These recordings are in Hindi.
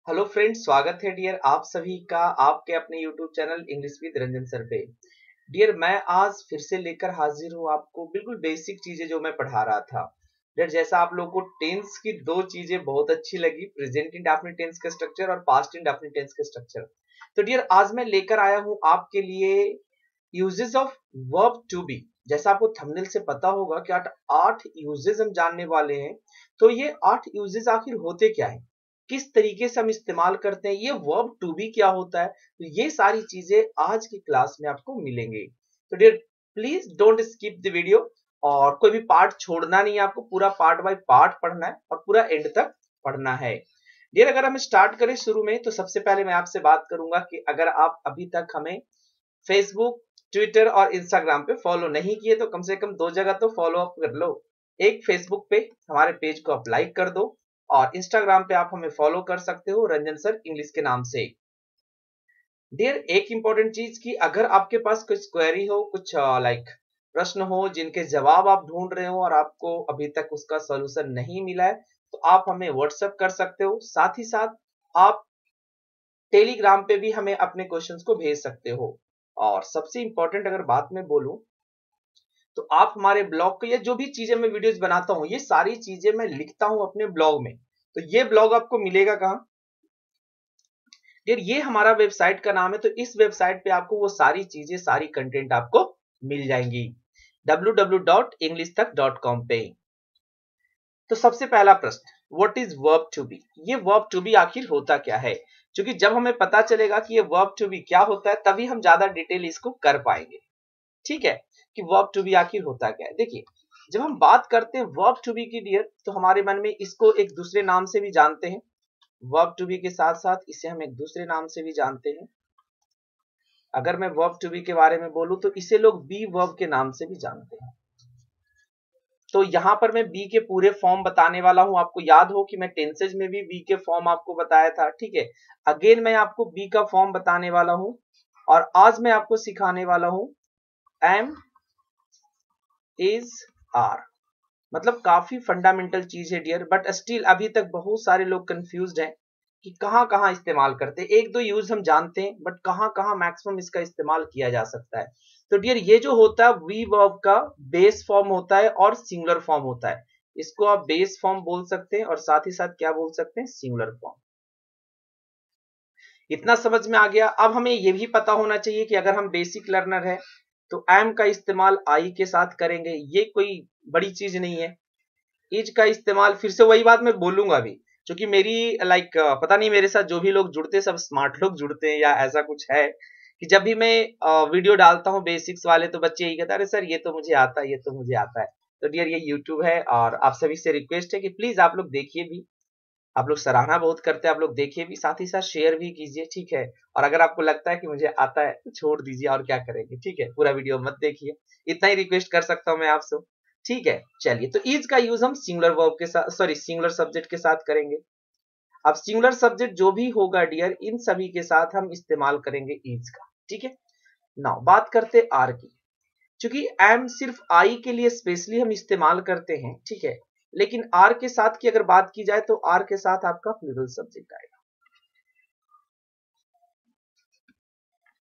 हेलो फ्रेंड्स, स्वागत है डियर आप सभी का आपके अपने YouTube channel English with Ranjan sir पे। डियर मैं आज फिर से लेकर हाजिर हूँ आपको बिल्कुल बेसिक चीजें जो मैं पढ़ा रहा था। डियर जैसा आप लोगों को टेंस की दो चीजें बहुत अच्छी लगी, प्रेजेंट इंडेफिनिट टेंस का स्ट्रक्चर और पास्ट इंडेफिनिट टेंस का स्ट्रक्चर। तो डियर आज मैं लेकर आया हूँ आपके लिए uses of verb to be. जैसा आपको थंबनेल से पता होगा कि आठ यूजेस हम जानने वाले हैं। तो ये 8 यूजेस आखिर होते क्या है, किस तरीके से हम इस्तेमाल करते हैं, ये वर्ब टू बी क्या होता है, तो ये सारी चीजें आज की क्लास में आपको मिलेंगे। तो dear please don't skip the video और कोई भी पार्ट छोड़ना नहीं है, आपको पूरा पार्ट बाय पार्ट पढ़ना है और पूरा एंड तक पढ़ना है। डियर अगर हम स्टार्ट करें शुरू में, तो सबसे पहले मैं आपसे बात करूंगा कि अगर आप अभी तक हमें फेसबुक, ट्विटर और इंस्टाग्राम पे फॉलो नहीं किए तो कम से कम 2 जगह तो फॉलो अप कर लो। एक फेसबुक पे हमारे पेज को आप लाइक कर दो और इंस्टाग्राम पे आप हमें फॉलो कर सकते हो रंजन सर इंग्लिश के नाम से। डियर एक इंपॉर्टेंट चीज की अगर आपके पास कुछ क्वेरी हो, कुछ लाइक प्रश्न हो जिनके जवाब आप ढूंढ रहे हो और आपको अभी तक उसका सॉल्यूशन नहीं मिला है, तो आप हमें व्हाट्सएप कर सकते हो। साथ ही साथ आप टेलीग्राम पे भी हमें अपने क्वेश्चंस को भेज सकते हो। और सबसे इंपॉर्टेंट अगर बात मैं बोलूं, तो आप हमारे ब्लॉग को, ये जो भी चीजें मैं वीडियोस बनाता हूँ ये सारी चीजें मैं लिखता हूँ अपने ब्लॉग में। तो ये ब्लॉग आपको मिलेगा कहाँ? यार ये हमारा वेबसाइट का नाम है, तो इस वेबसाइट पे आपको वो सारी चीजें, सारी कंटेंट आपको मिल जाएंगी www.englishtak.com पे। तो सबसे पहला प्रश्न, what is verb to be? ये वर्ब टू बी आखिर होता क्या है? क्योंकि जब हमें पता चलेगा कि ये वर्ब टू बी क्या होता है तभी हम ज्यादा डिटेल इसको कर पाएंगे। ठीक है, कि वर्ब टू बी आखिर होता क्या है। देखिए, जब हम बात करते हैं वर्ब टू बी की डियर, तो हमारे मन में इसको एक दूसरे नाम से भी जानते हैं। वर्ब टू बी के साथ साथ इसे हम एक दूसरे नाम से भी जानते हैं। अगर मैं वर्ब टू बी के बारे में बोलूं तो इसे लोग बी वर्ब के नाम से भी जानते हैं। तो यहां पर मैं बी के पूरे फॉर्म बताने वाला हूं। आपको याद हो कि मैं टेंसेज में भी बी के फॉर्म आपको बताया था। ठीक है, अगेन मैं आपको बी का फॉर्म बताने वाला हूं और आज मैं आपको सिखाने वाला हूं एम इज आर। मतलब काफी फंडामेंटल चीज है डियर, बट स्टिल अभी तक बहुत सारे लोग कंफ्यूज्ड हैं कि कहां कहां इस्तेमाल करते हैं। एक दो यूज हम जानते हैं बट कहां कहां मैक्सिमम इसका इस्तेमाल किया जा सकता है। तो डियर ये जो होता है वी वर्ब का बेस फॉर्म होता है और सिंगुलर फॉर्म होता है। इसको आप बेस फॉर्म बोल सकते हैं और साथ ही साथ क्या बोल सकते हैं, सिंगुलर फॉर्म। इतना समझ में आ गया। अब हमें यह भी पता होना चाहिए कि अगर हम बेसिक लर्नर है तो एम का इस्तेमाल आई के साथ करेंगे, ये कोई बड़ी चीज नहीं है। इज का इस्तेमाल फिर से वही बात मैं बोलूंगा भी, क्योंकि मेरी लाइक पता नहीं मेरे साथ जो भी लोग जुड़ते हैं सब स्मार्ट लोग जुड़ते हैं या ऐसा कुछ है कि जब भी मैं वीडियो डालता हूँ बेसिक्स वाले तो बच्चे यही कहते हैं, अरे सर ये तो मुझे आता है, ये तो मुझे आता है। तो डियर ये यूट्यूब है और आप सभी से रिक्वेस्ट है कि प्लीज आप लोग देखिए भी। आप लोग सराहना बहुत करते हैं, आप लोग देखिए भी, साथ ही साथ शेयर भी कीजिए। ठीक है, और अगर आपको लगता है कि मुझे आता है तो छोड़ दीजिए, और क्या करेंगे। ठीक है, पूरा वीडियो मत देखिए, इतना ही रिक्वेस्ट कर सकता हूं मैं आपसे। ठीक है, चलिए, तो इज का यूज हम सिंगुलर वर्ब के साथ, सॉरी सिंगुलर सब्जेक्ट के साथ करेंगे। अब सिंगुलर सब्जेक्ट जो भी होगा डियर, इन सभी के साथ हम इस्तेमाल करेंगे इज का। ठीक है, नाउ बात करते आर की। क्योंकि एम सिर्फ आई के लिए स्पेशली हम इस्तेमाल करते हैं। ठीक है, लेकिन आर के साथ की अगर बात की जाए तो आर के साथ आपका प्लूरल सब्जेक्ट आएगा।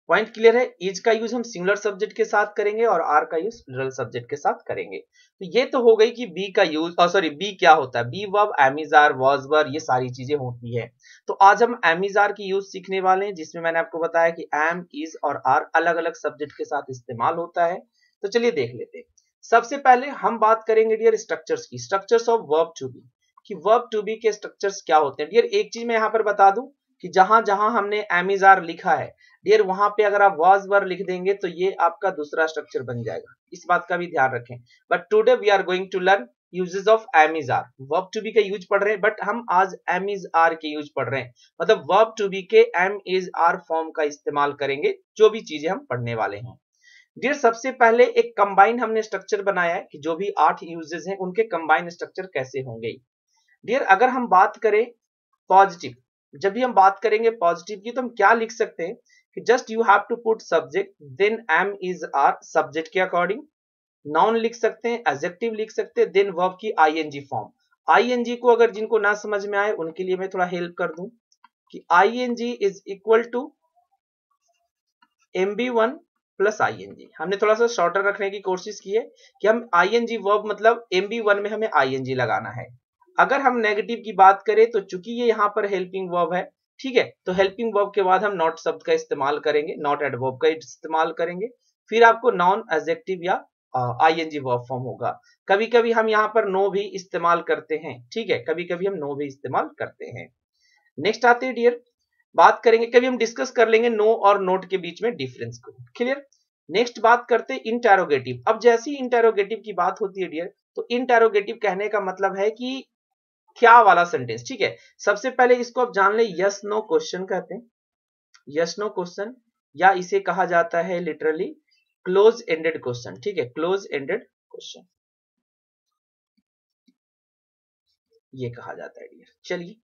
पॉइंट क्लियर है? इज का यूज हम सिंगुलर सब्जेक्ट के साथ करेंगे और आर का यूज प्लूरल सब्जेक्ट के साथ करेंगे। तो ये तो हो गई कि बी का यूज, सॉरी बी क्या होता है, बी वर्ब, एमिजार, वाज वर, ये सारी चीजें होती है। तो आज हम एमिजार की यूज सीखने वाले हैं, जिसमें मैंने आपको बताया कि एम, इज और आर अलग अलग सब्जेक्ट के साथ इस्तेमाल होता है। तो चलिए देख लेते हैं। सबसे पहले हम बात करेंगे डियर स्ट्रक्चर्स की, structures of verb to be, कि वर्ब टू बी के स्ट्रक्चर्स क्या होते हैं। डियर एक चीज मैं यहाँ पर बता दूं कि जहां जहां हमने एमिजार लिखा है डियर, वहां पे अगर आप वाज वर लिख देंगे तो ये आपका दूसरा स्ट्रक्चर बन जाएगा। इस बात का भी ध्यान रखें। But today we are going to learn uses of am is are. Verb to be का यूज पढ़ रहे हैं बट हम आज एम इज आर के यूज पढ़ रहे हैं, मतलब वर्ब टू बी के एम इज आर फॉर्म का इस्तेमाल करेंगे जो भी चीजें हम पढ़ने वाले हैं। डियर सबसे पहले एक कंबाइन हमने स्ट्रक्चर बनाया है कि जो भी 8 यूजेस हैं उनके कंबाइन स्ट्रक्चर कैसे होंगे। डियर अगर हम बात करें पॉजिटिव, जब भी हम बात करेंगे पॉजिटिव की तो हम क्या लिख सकते हैं कि just you have to put subject then am is are, subject के अकॉर्डिंग। नाउन लिख सकते हैं, एडजेक्टिव लिख सकते हैं, देन वर्ब की आईएनजी फॉर्म। आईएनजी को अगर जिनको ना समझ में आए उनके लिए मैं थोड़ा हेल्प कर दूं। कि ing is equal to MB1 plus ing। हमने थोड़ा सा शॉर्टर रखने की कोशिश की है कि हम ing वर्ब मतलब MB1 में हमें ing लगाना है। अगर हम नेगेटिव की बात करें तो चूंकि ये यहाँ पर हेल्पिंग वर्ब है, ठीक है, तो हेल्पिंग वर्ब के बाद हम नॉट शब्द का इस्तेमाल करेंगे, नॉट एडवर्ब का इस्तेमाल करेंगे, फिर आपको नॉन एडजेक्टिव या ing वर्ब फॉर्म होगा। कभी कभी हम यहाँ पर नो भी इस्तेमाल करते हैं, ठीक है, कभी कभी हम नो भी इस्तेमाल करते हैं। नेक्स्ट आते हैं डियर, बात करेंगे, कभी हम डिस्कस कर लेंगे नो और नोट के बीच में डिफरेंस को, क्लियर। नेक्स्ट बात करते हैं इंटेरोगेटिव। अब जैसे ही इंटेरोगेटिव की बात होती है डियर, तो इंटेरोगेटिव कहने का मतलब है कि क्या वाला सेंटेंस, ठीक है। सबसे पहले इसको आप जान ले, यस नो क्वेश्चन कहते हैं, यस नो क्वेश्चन, या इसे कहा जाता है लिटरली क्लोज एंडेड क्वेश्चन, ठीक है, क्लोज एंडेड क्वेश्चन ये कहा जाता है डियर। चलिए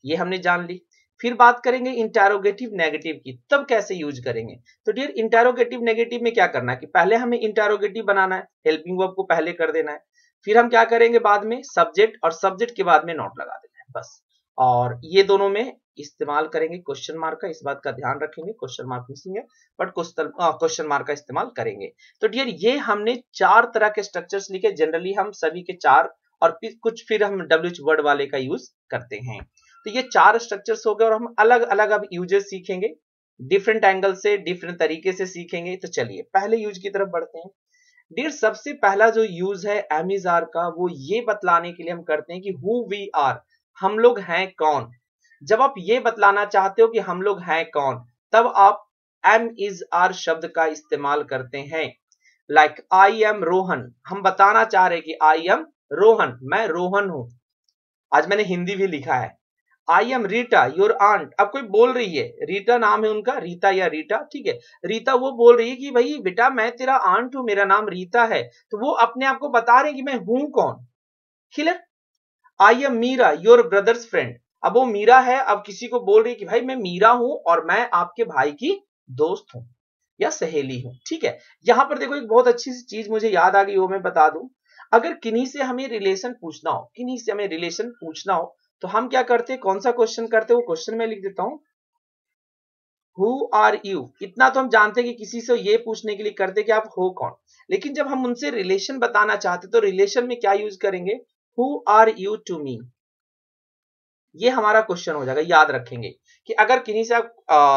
ये हमने जान ली। फिर बात करेंगे इंटेरोगेटिव नेगेटिव की, तब कैसे यूज करेंगे। तो डियर इंटेरोगेटिव नेगेटिव में क्या करना है कि पहले हमें इंटेरोगेटिव बनाना है, हेल्पिंग वर्ब को पहले कर देना है, फिर हम क्या करेंगे बाद में सब्जेक्ट, और सब्जेक्ट के बाद में नॉट लगा देना है बस। और ये दोनों में इस्तेमाल करेंगे क्वेश्चन मार्क का, इस बात का ध्यान रखेंगे, क्वेश्चन मार्क मिसिंग है बट क्वेश्चन मार्क का इस्तेमाल करेंगे। तो डियर ये हमने 4 तरह के स्ट्रक्चर्स लिखे, जनरली हम सभी के 4 और कुछ फिर हम WH वर्ड वाले का यूज करते हैं। तो ये 4 स्ट्रक्चर्स हो गए और हम अलग अलग अब यूजेस सीखेंगे, डिफरेंट एंगल से डिफरेंट तरीके से सीखेंगे। तो चलिए पहले यूज की तरफ बढ़ते हैं। डियर सबसे पहला जो यूज है एम इज आर का, वो ये बतलाने के लिए हम करते हैं कि हु वी आर, हम लोग हैं कौन। जब आप ये बतलाना चाहते हो कि हम लोग हैं कौन, तब आप एम इज आर शब्द का इस्तेमाल करते हैं। लाइक आई एम रोहन, हम बताना चाह रहे कि आई एम रोहन, मैं रोहन हूं। आज मैंने हिंदी भी लिखा है। I am Rita your aunt, अब कोई बोल रही है, रीटा नाम है उनका, रीता या रीटा, ठीक है, रीता वो बोल रही है कि भाई बेटा मैं तेरा आंट हूं, मेरा नाम रीता है। तो वो अपने आप को बता रहे हैं कि मैं हूं कौन, clear. I am Meera your brother's friend, अब वो मीरा है, अब किसी को बोल रही है कि भाई मैं मीरा हूं और मैं आपके भाई की दोस्त हूं या सहेली हूं, ठीक है। यहां पर देखो एक बहुत अच्छी सी चीज मुझे याद आ गई, वो मैं बता दूं। अगर किन्हीं से हमें रिलेशन पूछना हो, किन्हीं से हमें रिलेशन पूछना हो, तो हम क्या करते हैं, कौन सा क्वेश्चन करते हैं, वो क्वेश्चन में लिख देता हूं, हु आर यू। इतना तो हम जानते हैं कि किसी से ये पूछने के लिए करते कि आप हो कौन, लेकिन जब हम उनसे रिलेशन बताना चाहते तो रिलेशन में क्या यूज करेंगे, who are you to me. ये हमारा क्वेश्चन हो जाएगा, याद रखेंगे कि अगर किन्हीं से आप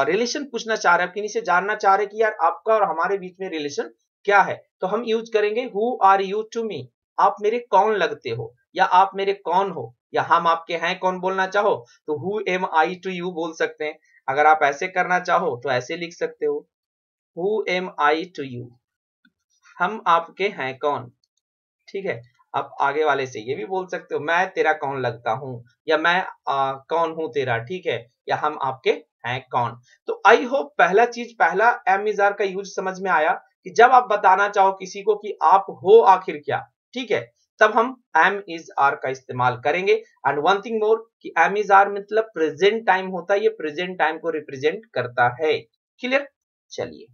रिलेशन पूछना चाह रहे हैं, किन्हीं से जानना चाह रहे हैं कि यार आपका और हमारे बीच में रिलेशन क्या है, तो हम यूज करेंगे who are you to me, आप मेरे कौन लगते हो, या आप मेरे कौन हो, या हम आपके हैं कौन बोलना चाहो तो who am I to you बोल सकते हैं। अगर आप ऐसे करना चाहो तो ऐसे लिख सकते हो, who am I to you, हम आपके हैं कौन, ठीक है। आप आगे वाले से ये भी बोल सकते हो, मैं तेरा कौन लगता हूं, या मैं कौन हूं तेरा, ठीक है, या हम आपके हैं कौन। तो आई होप पहला चीज, पहला एम इज आर का यूज समझ में आया कि जब आप बताना चाहो किसी को कि आप हो आखिर क्या, ठीक है, तब हम एम इज आर का इस्तेमाल करेंगे। एंड वन थिंग मोर कि एम इज आर मतलब प्रेजेंट टाइम होता है, ये प्रेजेंट टाइम को रिप्रेजेंट करता है, क्लियर। चलिए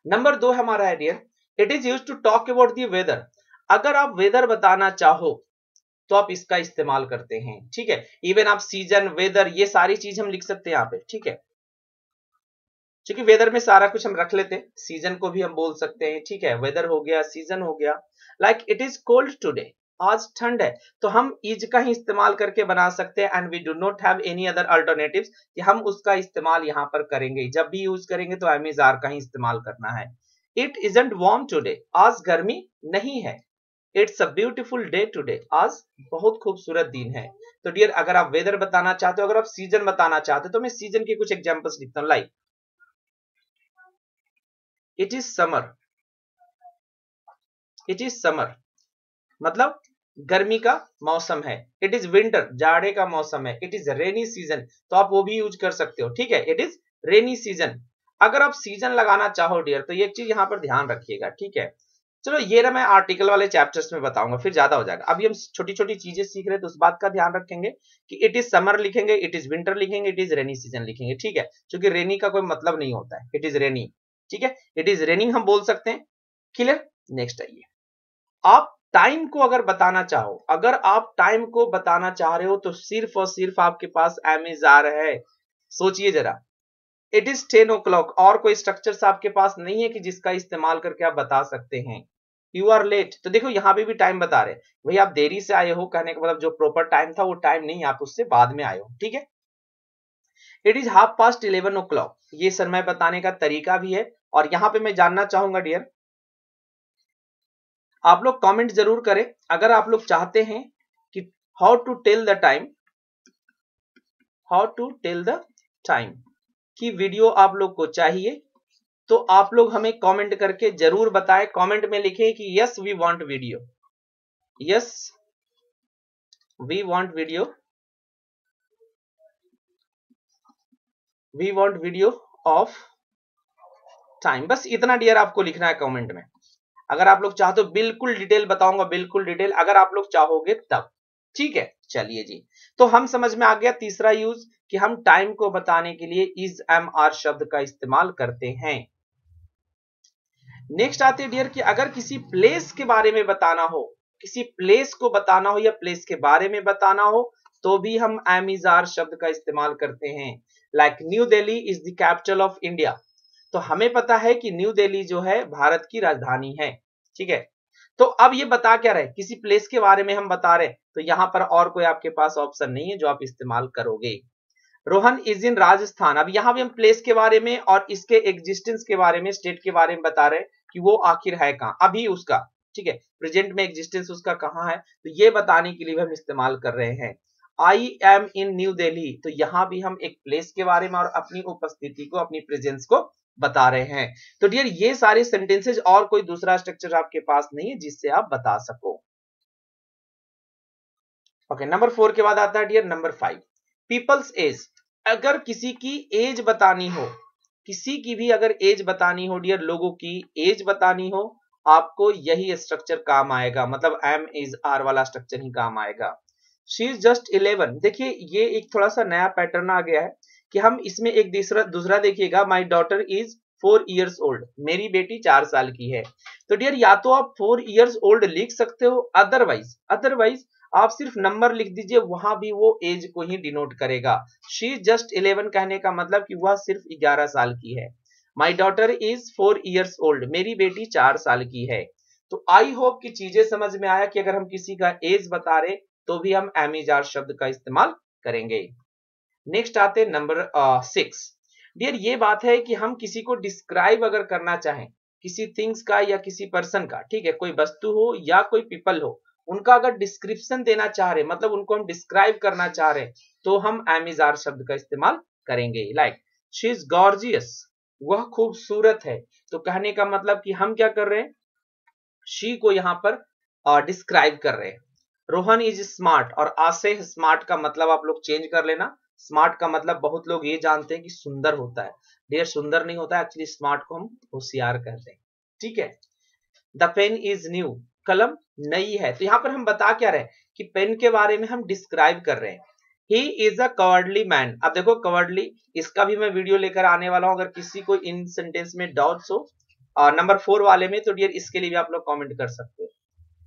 नंबर 2 हमारा है dear, it is used to talk about the weather. अगर आप वेदर बताना चाहो तो आप इसका इस्तेमाल करते हैं, ठीक है। इवन आप सीजन, वेदर, ये सारी चीज हम लिख सकते हैं यहाँ पे, ठीक है, क्योंकि वेदर में सारा कुछ हम रख लेते हैं, सीजन को भी हम बोल सकते हैं, ठीक है, वेदर हो गया, सीजन हो गया। Like it is cold today, आज ठंड है, तो हम इज का ही इस्तेमाल करके बना सकते हैं। And we do not have any other alternatives कि हम उसका इस्तेमाल यहाँ पर करेंगे। जब भी यूज करेंगे तो एम इज आर का ही इस्तेमाल करना है। इट इजंट वार्म टुडे, आज गर्मी नहीं है। It's a beautiful day today, आज बहुत खूबसूरत दिन है। तो डियर अगर आप वेदर बताना चाहते हो, अगर आप सीजन बताना चाहते हो, तो मैं सीजन के कुछ एग्जांपल्स लिखता हूं। Like it is summer, it is summer मतलब गर्मी का मौसम है। इट इज विंटर, जाड़े का मौसम है। इट इज रेनी सीजन, तो आप वो भी यूज कर सकते हो, ठीक है, इट इज रेनी सीजन। अगर आप सीजन लगाना चाहो डियर, तो ये चीज यहां पर ध्यान रखिएगा, ठीक है। चलो ये ना मैं आर्टिकल वाले चैप्टर्स में बताऊंगा, फिर ज्यादा हो जाएगा। अभी हम छोटी छोटी चीजें सीख रहे हैं, तो उस बात का ध्यान रखेंगे कि इट इज समर लिखेंगे, इट इज विंटर लिखेंगे, इट इज रेनी सीजन लिखेंगे, ठीक है, क्योंकि रेनी का कोई मतलब नहीं होता है, इट इज रेनी, ठीक है, इट इज रेनिंग हम बोल सकते हैं, क्लियर। नेक्स्ट आइए, आप टाइम को अगर बताना चाहो, अगर आप टाइम को बताना चाह रहे हो तो सिर्फ और सिर्फ आपके पास एमिजार है। सोचिए जरा, इट इज 10 o'clock, और कोई स्ट्रक्चर्स आपके पास नहीं है कि जिसका इस्तेमाल करके आप बता सकते हैं। यू आर लेट, तो देखो यहां पे भी टाइम बता रहे, भाई आप देरी से आए हो, कहने का मतलब जो प्रॉपर टाइम था वो टाइम नहीं, आप उससे बाद में आए हो, ठीक है। इट इज 11:30 o'clock, ये समय बताने का तरीका भी है। और यहां पे मैं जानना चाहूंगा डियर, आप लोग कमेंट जरूर करें अगर आप लोग चाहते हैं कि how to tell the time, how to tell the time की वीडियो आप लोग को चाहिए, तो आप लोग हमें कमेंट करके जरूर बताएं। कमेंट में लिखें कि yes we want video, yes we want video, we want video of time. बस इतना डियर आपको लिखना है कमेंट में। अगर आप लोग चाहते हो बिल्कुल डिटेल बताऊंगा, बिल्कुल डिटेल, अगर आप लोग चाहोगे तब, ठीक है। चलिए जी, तो हम समझ में आ गया तीसरा यूज कि हम टाइम को बताने के लिए इज एम आर शब्द का इस्तेमाल करते हैं। नेक्स्ट आते हैं डियर कि अगर किसी प्लेस के बारे में बताना हो, किसी प्लेस को बताना हो या प्लेस के बारे में बताना हो, तो भी हम एम इज आर शब्द का इस्तेमाल करते हैं। Like new Delhi is the capital of India, तो हमें पता है कि न्यू दिल्ली जो है भारत की राजधानी है, ठीक है। तो अब ये बता क्या रहे, किसी प्लेस के बारे में हम बता रहे, तो यहां पर और कोई आपके पास ऑप्शन नहीं है जो आप इस्तेमाल करोगे। रोहन इज इन राजस्थान, अब यहां भी हम प्लेस के बारे में और इसके एग्जिस्टेंस के बारे में, स्टेट के बारे में बता रहे कि वो आखिर है कहां अभी उसका, ठीक है, प्रेजेंट में एग्जिस्टेंस उसका कहां है, तो ये बताने के लिए हम इस्तेमाल कर रहे हैं। I am in new Delhi, तो यहां भी हम एक प्लेस के बारे में और अपनी उपस्थिति को, अपनी प्रेजेंस को बता रहे हैं। तो डियर ये सारे सेंटेंसेज, और कोई दूसरा स्ट्रक्चर आपके पास नहीं है जिससे आप बता सको। ओके, नंबर 4 के बाद आता है डियर नंबर 5, पीपल्स एज। अगर किसी की एज बतानी हो, किसी की भी अगर एज बतानी हो डियर, लोगों की एज बतानी हो, आपको यही स्ट्रक्चर काम आएगा, मतलब एम इज आर वाला स्ट्रक्चर ही काम आएगा। शी इज जस्ट 11, देखिए ये एक थोड़ा सा नया पैटर्न आ गया है कि हम इसमें एक दूसरा देखिएगा, my daughter is 4 years old, मेरी बेटी 4 साल की है। तो डियर या तो आप 4 years old लिख सकते हो, अदरवाइज आप सिर्फ नंबर लिख दीजिए, वहां भी वो एज को ही डिनोट करेगा। शी जस्ट 11 कहने का मतलब कि वह सिर्फ 11 साल की है। My daughter is 4 years old, मेरी बेटी 4 साल की है। तो आई होप कि चीजें समझ में आया कि अगर हम किसी का एज बता रहे तो भी हम एम इज आर शब्द का इस्तेमाल करेंगे। नेक्स्ट आते नंबर 6, डियर ये बात है कि हम किसी को डिस्क्राइब अगर करना चाहें, किसी थिंग्स का या किसी पर्सन का, ठीक है, कोई वस्तु हो या कोई पीपल हो, उनका अगर डिस्क्रिप्शन देना चाह रहे, मतलब उनको हम डिस्क्राइब करना चाह रहे, तो हम एम इज आर शब्द का इस्तेमाल करेंगे। लाइक शी इज गॉर्जियस, वह खूबसूरत है, तो कहने का मतलब कि हम क्या कर रहे हैं, शी को यहां पर डिस्क्राइब कर रहे हैं। रोहन इज स्मार्ट, और आज से स्मार्ट का मतलब आप लोग चेंज कर लेना। स्मार्ट का मतलब बहुत लोग ये जानते हैं कि सुंदर होता है, डियर सुंदर नहीं होता है, एक्चुअली स्मार्ट को हम होशियार कहते हैं, ठीक है। द पेन इज न्यू, कलम नई है, तो यहां पर हम बता क्या रहे कि पेन के बारे में हम डिस्क्राइब कर रहे हैं। He is a cowardly man, अब देखो कवर्डली, इसका भी मैं वीडियो लेकर आने वाला हूं, अगर किसी को इन सेंटेंस में डाउट्स हो नंबर 4 वाले में, तो डियर इसके लिए भी आप लोग कमेंट कर सकते हो।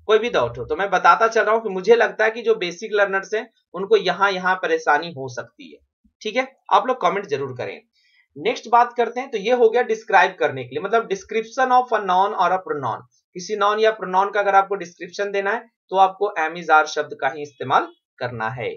कोई भी डाउट हो तो मैं बताता चल रहा हूं कि मुझे लगता है कि जो बेसिक लर्नर्स हैं उनको यहां परेशानी हो सकती है, ठीक है। आप लोग कमेंट जरूर करें। नेक्स्ट बात करते हैं, तो ये हो गया डिस्क्राइब करने के लिए, मतलब डिस्क्रिप्शन ऑफ अ नॉन और अ प्रोनाउन। किसी नॉन या प्रोनाउन का अगर आपको डिस्क्रिप्शन देना है तो आपको एम इज आर शब्द का ही इस्तेमाल करना है।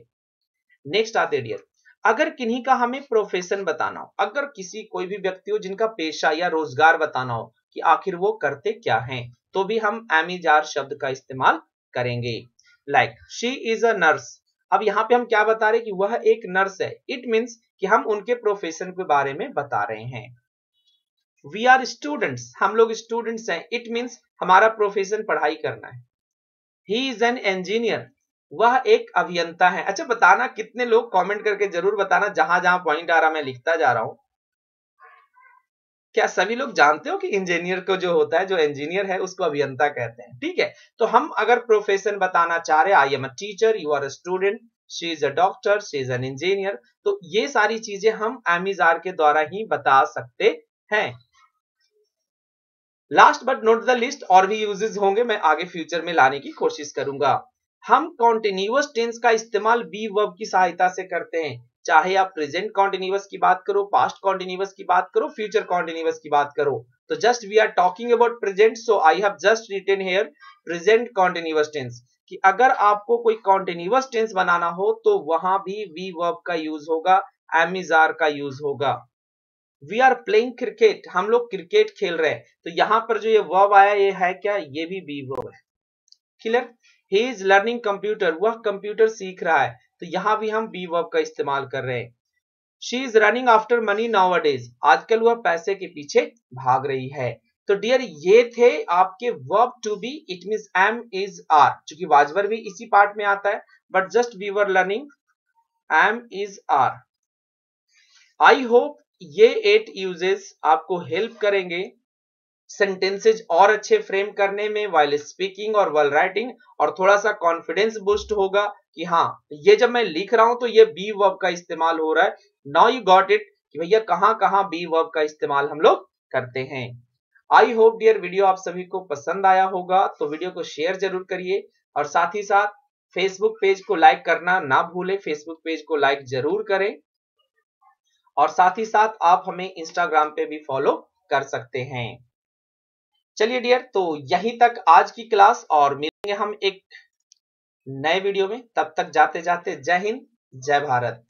नेक्स्ट आते डियर, अगर किन्हीं का हमें प्रोफेशन बताना हो, अगर किसी कोई भी व्यक्ति हो जिनका पेशा या रोजगार बताना हो कि आखिर वो करते क्या हैं, तो भी हम एम इज आर शब्द का इस्तेमाल करेंगे। Like she is a nurse, अब यहाँ पे हम क्या बता रहे हैं कि वह एक नर्स है, इट मीन्स कि हम उनके प्रोफेशन के बारे में बता रहे हैं। वी आर स्टूडेंट्स, हम लोग स्टूडेंट्स हैं, इट मीन्स हमारा प्रोफेशन पढ़ाई करना है। ही इज एन इंजीनियर, वह एक अभियंता है। अच्छा बताना कितने लोग कमेंट करके जरूर बताना, जहां जहां पॉइंट आ रहा मैं लिखता जा रहा हूं। क्या सभी लोग जानते हो कि इंजीनियर को जो होता है, जो इंजीनियर है उसको अभियंता कहते हैं, ठीक है। तो हम अगर प्रोफेशन बताना चाह रहे, I am a teacher, you are a student, she is a doctor, she is an engineer, तो ये सारी चीजें हम एम इज आर के द्वारा ही बता सकते हैं। Last but not the list, और भी यूजेस होंगे, मैं आगे फ्यूचर में लाने की कोशिश करूंगा। हम कॉन्टिन्यूअस टेंस का इस्तेमाल बी वर्ब की सहायता से करते हैं, चाहे आप प्रेजेंट कॉन्टिन्यूअस की बात करो, पास्ट कॉन्टिन्यूअस की बात करो, फ्यूचर कॉन्टिन्यूअस की बात करो। तो just we are talking about present, so I have just written here present continuous tense, कि अगर आपको कोई कॉन्टिन्यूअस टेंस बनाना हो तो वहां भी वी वर्ब का यूज होगा, एम इज आर का यूज होगा। वी आर प्लेइंग क्रिकेट, हम लोग क्रिकेट खेल रहे हैं, तो यहां पर जो ये वर्ब आया ये है क्या, ये भी बी वर्ब है। Clear. He is learning computer, वह कंप्यूटर सीख रहा है, तो यहां भी हम बी वर्ब का इस्तेमाल कर रहे हैं। She is running after money nowadays, आजकल वह पैसे के पीछे भाग रही है। तो डियर ये थे आपके verb to be, it means am is are, क्योंकि वाजवर भी इसी पार्ट में आता है, but just we were learning am is are. I hope ये 8 यूजेस आपको हेल्प करेंगे सेंटेंसेज और अच्छे फ्रेम करने में वाइल स्पीकिंग और वाइल राइटिंग, और थोड़ा सा कॉन्फिडेंस बूस्ट होगा कि हाँ ये जब मैं लिख रहा हूं तो ये बी वर्ब का इस्तेमाल हो रहा है। नाउ यू गॉट इट कि भैया कहां कहां बी वर्ब का इस्तेमाल हम लोग करते हैं। आई होप डियर वीडियो आप सभी को पसंद आया होगा, तो वीडियो को शेयर जरूर करिए, और साथ ही साथ फेसबुक पेज को लाइक करना ना भूले, फेसबुक पेज को लाइक जरूर करें, और साथ ही साथ आप हमें इंस्टाग्राम पे भी फॉलो कर सकते हैं। चलिए डियर, तो यहीं तक आज की क्लास, और मिलेंगे हम एक नए वीडियो में, तब तक जाते जाते जय हिंद जय भारत।